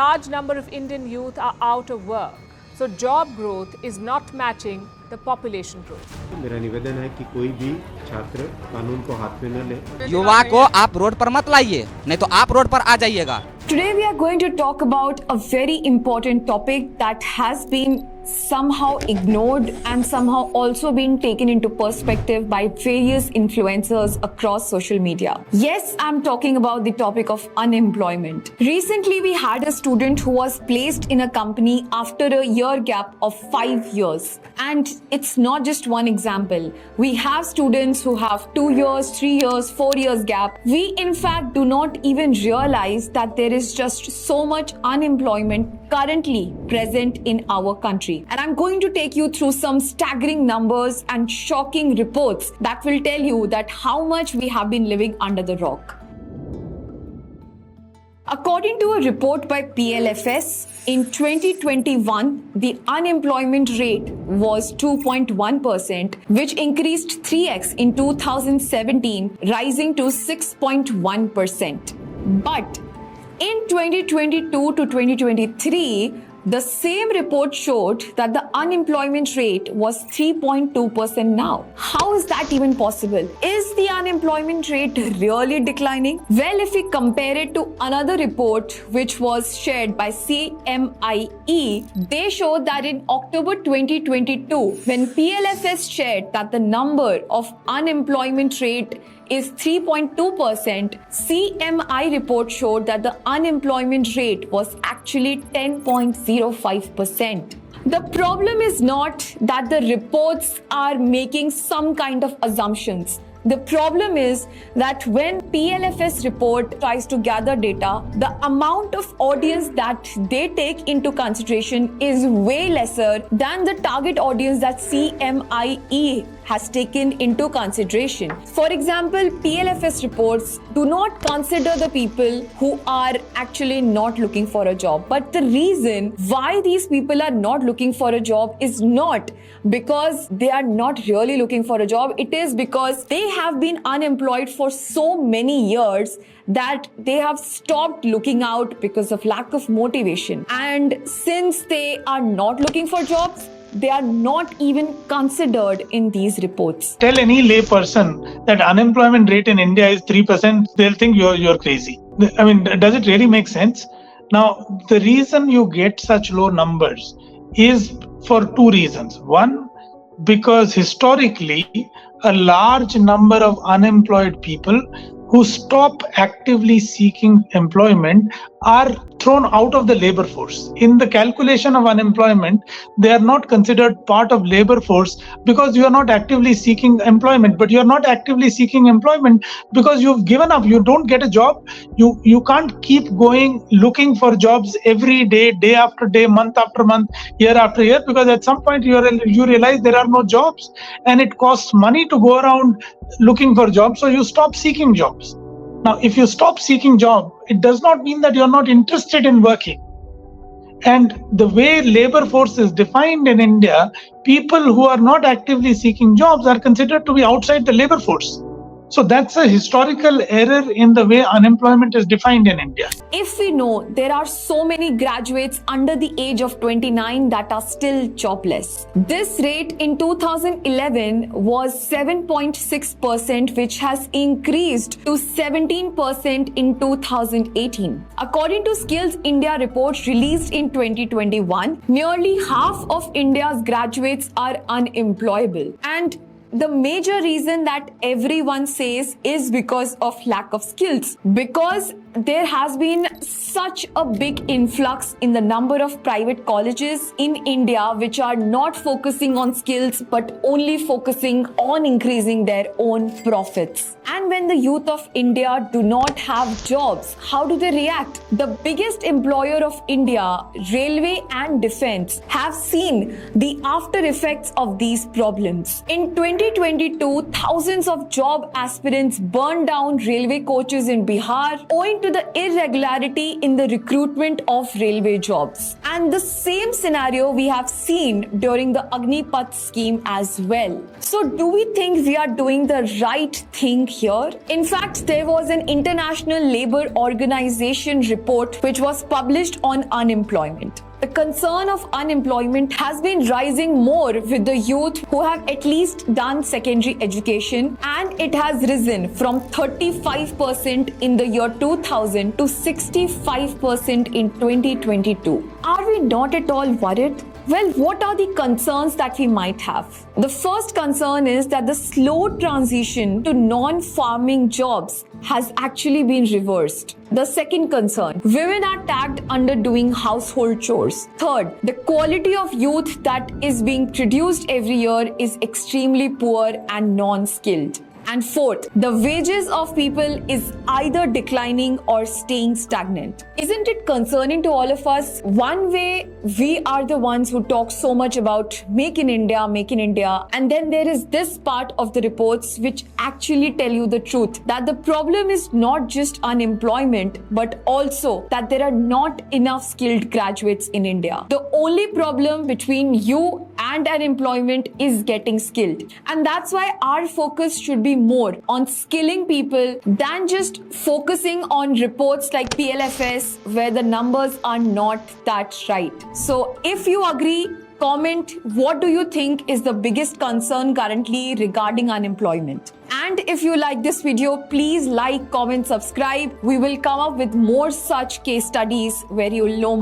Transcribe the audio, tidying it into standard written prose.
large number of Indian youth are out of work. So job growth is not matching the population growth. मेरा निवेदन है कि कोई भी छात्र कानून को हाथ में न ले। युवा को आप रोड पर मत लाइए, नहीं तो आप रोड पर आ जाइएगा। Today we are going to talk about a very important topic that has been somehow ignored and somehow also been taken into perspective by various influencers across social media. Yes, I'm talking about the topic of unemployment. Recently, we had a student who was placed in a company after a year gap of 5 years. And it's not just one example. We have students who have 2 years, 3 years, 4 years gap. We in fact do not even realize that there is just so much unemployment currently present in our country. And I'm going to take you through some staggering numbers and shocking reports that will tell you that how much we have been living under the rock. According to a report by PLFS, in 2021, the unemployment rate was 2.1%, which increased 3x in 2017, rising to 6.1%. But in 2022 to 2023, the same report showed that the unemployment rate was 3.2% now. How is that even possible? Is the unemployment rate really declining? Well, if we compare it to another report which was shared by CMIE, they showed that in October 2022, when PLFS shared that the number of unemployment rate is 3.2%, CMI report showed that the unemployment rate was actually 10.05%. The problem is not that the reports are making some kind of assumptions. The problem is that when PLFS report tries to gather data, the amount of audience that they take into consideration is way lesser than the target audience that CMIE has taken into consideration. For example, PLFS reports do not consider the people who are actually not looking for a job. But the reason why these people are not looking for a job is not because they are not really looking for a job. It is because they have been unemployed for so many years that they have stopped looking out because of lack of motivation. And since they are not looking for jobs, they are not even considered in these reports. Tell any lay person that unemployment rate in India is 3%, they'll think you're crazy. I mean, does it really make sense? Now, the reason you get such low numbers is for two reasons. One, because historically, a large number of unemployed people who stop actively seeking employment are thrown out of the labor force. In the calculation of unemployment, they are not considered part of labor force because you are not actively seeking employment. But you are not actively seeking employment because you've given up. You don't get a job. You can't keep going looking for jobs every day, day after day, month after month, year after year, because at some point you realize there are no jobs and it costs money to go around looking for jobs. So you stop seeking jobs. Now, if you stop seeking job, it does not mean that you're not interested in working. And the way labor force is defined in India, people who are not actively seeking jobs are considered to be outside the labor force. So that's a historical error in the way unemployment is defined in India. If we know there are so many graduates under the age of 29 that are still jobless, this rate in 2011 was 7.6%, which has increased to 17% in 2018. According to Skills India report released in 2021, nearly half of India's graduates are unemployable. And the major reason that everyone says is because of lack of skills, because there has been such a big influx in the number of private colleges in India which are not focusing on skills but only focusing on increasing their own profits. And when the youth of India do not have jobs, how do they react? The biggest employer of India, Railway and Defence, have seen the after effects of these problems. In 2022, thousands of job aspirants burned down railway coaches in Bihar owing owing to the irregularity in the recruitment of railway jobs. And the same scenario we have seen during the Agnipath scheme as well. So do we think we are doing the right thing here? In fact, there was an International Labour Organization report which was published on unemployment. The concern of unemployment has been rising more with the youth who have at least done secondary education, and it has risen from 35% in the year 2000 to 65% in 2022. Are we not at all worried? Well, what are the concerns that we might have? The first concern is that the slow transition to non-farming jobs has actually been reversed. The second concern, women are tagged under doing household chores. Third, the quality of youth that is being produced every year is extremely poor and non-skilled. And fourth, the wages of people is either declining or staying stagnant. Isn't it concerning to all of us? One way, we are the ones who talk so much about Make in India, and then there is this part of the reports which actually tell you the truth, that the problem is not just unemployment, but also that there are not enough skilled graduates in India. The only problem between you and unemployment is getting skilled. And that's why our focus should be more on skilling people than just focusing on reports like PLFS where the numbers are not that right. So if you agree, comment what do you think is the biggest concern currently regarding unemployment. And if you like this video, please like, comment, subscribe. We will come up with more such case studies where you'll know more.